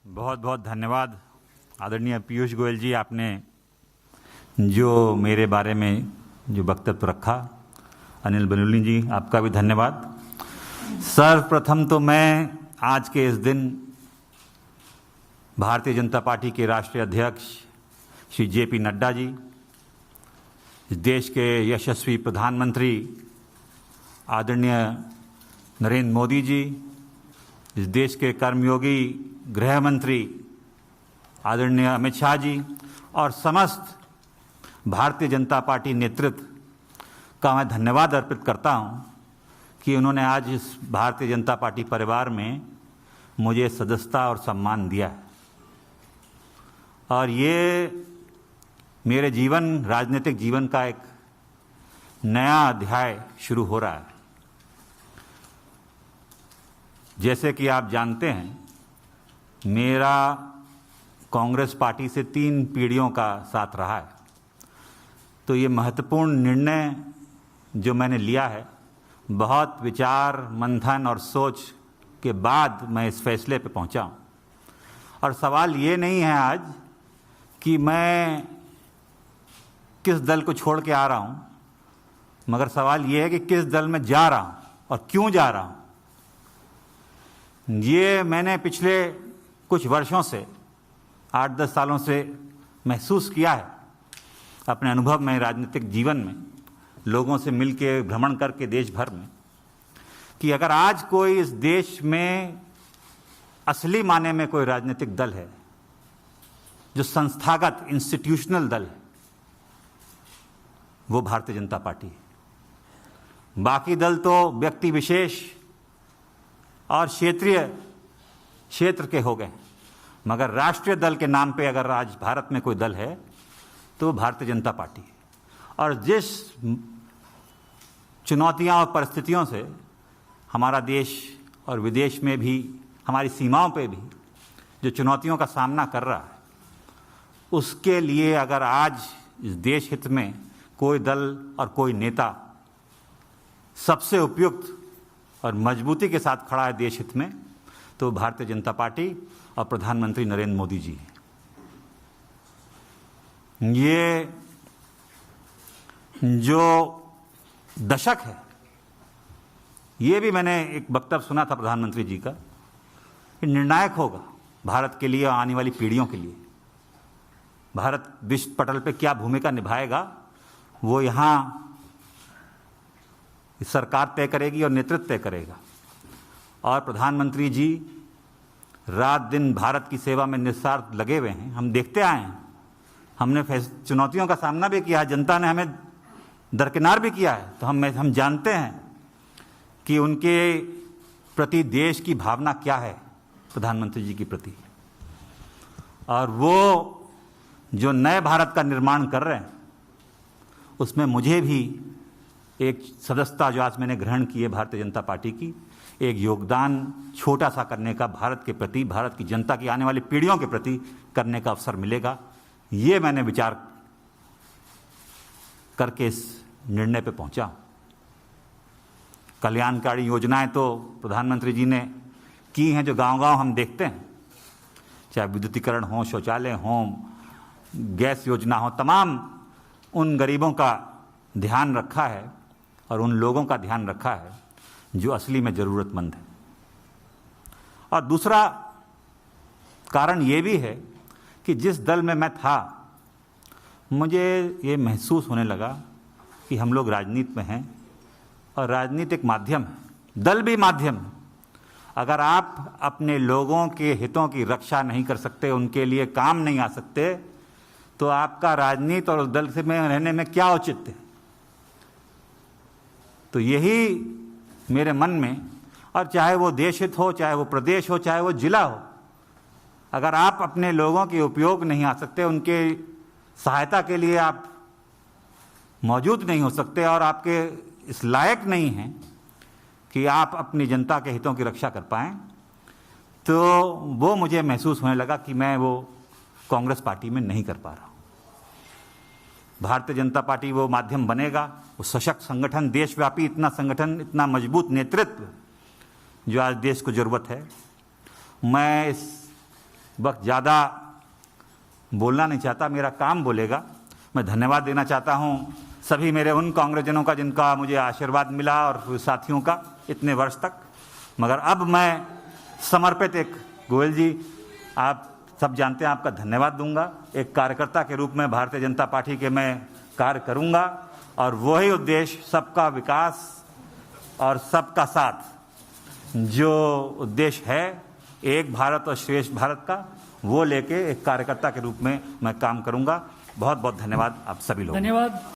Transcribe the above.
बहुत बहुत धन्यवाद आदरणीय पीयूष गोयल जी, आपने जो मेरे बारे में जो वक्तव्य रखा। अनिल बलूनी जी, आपका भी धन्यवाद। सर्वप्रथम तो मैं आज के इस दिन भारतीय जनता पार्टी के राष्ट्रीय अध्यक्ष श्री जेपी नड्डा जी, इस देश के यशस्वी प्रधानमंत्री आदरणीय नरेंद्र मोदी जी, इस देश के कर्मयोगी गृह मंत्री आदरणीय अमित शाह जी और समस्त भारतीय जनता पार्टी नेतृत्व का मैं धन्यवाद अर्पित करता हूं कि उन्होंने आज इस भारतीय जनता पार्टी परिवार में मुझे सदस्यता और सम्मान दिया है। और ये मेरे राजनीतिक जीवन का एक नया अध्याय शुरू हो रहा है। जैसे कि आप जानते हैं, मेरा कांग्रेस पार्टी से 3 पीढ़ियों का साथ रहा है। तो ये महत्वपूर्ण निर्णय जो मैंने लिया है, बहुत विचार मंथन और सोच के बाद मैं इस फैसले पे पहुंचा हूं। और सवाल ये नहीं है आज कि मैं किस दल को छोड़ के आ रहा हूं, मगर सवाल ये है कि किस दल में जा रहा हूं और क्यों जा रहा हूं। ये मैंने पिछले कुछ वर्षों से 8-10 सालों से महसूस किया है अपने अनुभव में, राजनीतिक जीवन में, लोगों से मिलके भ्रमण करके देश भर में, कि अगर आज कोई इस देश में असली माने में कोई राजनीतिक दल है जो संस्थागत इंस्टीट्यूशनल दल है, वो भारतीय जनता पार्टी है। बाकी दल तो व्यक्ति विशेष और क्षेत्र के हो गए, मगर राष्ट्रीय दल के नाम पे अगर आज भारत में कोई दल है तो वो भारतीय जनता पार्टी है। और जिस चुनौतियां और परिस्थितियों से हमारा देश और विदेश में भी, हमारी सीमाओं पे भी जो चुनौतियों का सामना कर रहा है, उसके लिए अगर आज इस देश हित में कोई दल और कोई नेता सबसे उपयुक्त और मजबूती के साथ खड़ा है देश हित में, तो भारतीय जनता पार्टी और प्रधानमंत्री नरेंद्र मोदी जी हैं। ये जो दशक है, ये भी मैंने एक वक्तव्य सुना था प्रधानमंत्री जी का, कि निर्णायक होगा भारत के लिए और आने वाली पीढ़ियों के लिए। भारत विश्व पटल पे क्या भूमिका निभाएगा, वो यहाँ सरकार तय करेगी और नेतृत्व तय करेगा। और प्रधानमंत्री जी रात दिन भारत की सेवा में निस्वार्थ लगे हुए हैं। हम देखते आए हैं, हमने चुनौतियों का सामना भी किया है, जनता ने हमें दरकिनार भी किया है, तो हम जानते हैं कि उनके प्रति देश की भावना क्या है, प्रधानमंत्री जी के प्रति। और वो जो नए भारत का निर्माण कर रहे हैं, उसमें मुझे भी एक सदस्यता जो आज मैंने ग्रहण की है भारतीय जनता पार्टी की, एक योगदान छोटा सा करने का भारत के प्रति, भारत की जनता की आने वाली पीढ़ियों के प्रति करने का अवसर मिलेगा। ये मैंने विचार करके इस निर्णय पे पहुंचा। कल्याणकारी योजनाएं तो प्रधानमंत्री जी ने की हैं, जो गांव-गांव हम देखते हैं, चाहे विद्युतीकरण हो, शौचालय हो, गैस योजना हो, तमाम उन गरीबों का ध्यान रखा है और उन लोगों का ध्यान रखा है जो असली में ज़रूरतमंद है। और दूसरा कारण ये भी है कि जिस दल में मैं था, मुझे ये महसूस होने लगा कि हम लोग राजनीति में हैं और राजनीति एक माध्यम है, दल भी माध्यम है। अगर आप अपने लोगों के हितों की रक्षा नहीं कर सकते, उनके लिए काम नहीं आ सकते, तो आपका राजनीति और दल से में रहने में क्या औचित्य है। तो यही मेरे मन में, और चाहे वो देश हित हो, चाहे वो प्रदेश हो, चाहे वो जिला हो, अगर आप अपने लोगों के उपयोग नहीं आ सकते, उनके सहायता के लिए आप मौजूद नहीं हो सकते और आपके इस लायक नहीं हैं कि आप अपनी जनता के हितों की रक्षा कर पाएं, तो वो मुझे महसूस होने लगा कि मैं वो कांग्रेस पार्टी में नहीं कर पा रहा हूं। भारतीय जनता पार्टी वो माध्यम बनेगा, वो सशक्त संगठन, देशव्यापी इतना संगठन, इतना मजबूत नेतृत्व जो आज देश को जरूरत है। मैं इस वक्त ज़्यादा बोलना नहीं चाहता, मेरा काम बोलेगा। मैं धन्यवाद देना चाहता हूँ सभी मेरे उन कांग्रेसजनों का जिनका मुझे आशीर्वाद मिला और साथियों का इतने वर्ष तक। मगर अब मैं समर्पित एक गोयल जी, आप सब जानते हैं, आपका धन्यवाद दूंगा। एक कार्यकर्ता के रूप में भारतीय जनता पार्टी के मैं कार्य करूंगा और वही उद्देश्य सबका विकास और सबका साथ जो उद्देश्य है एक भारत और श्रेष्ठ भारत का, वो लेके एक कार्यकर्ता के रूप में मैं काम करूंगा। बहुत बहुत धन्यवाद आप सभी लोगों को। धन्यवाद।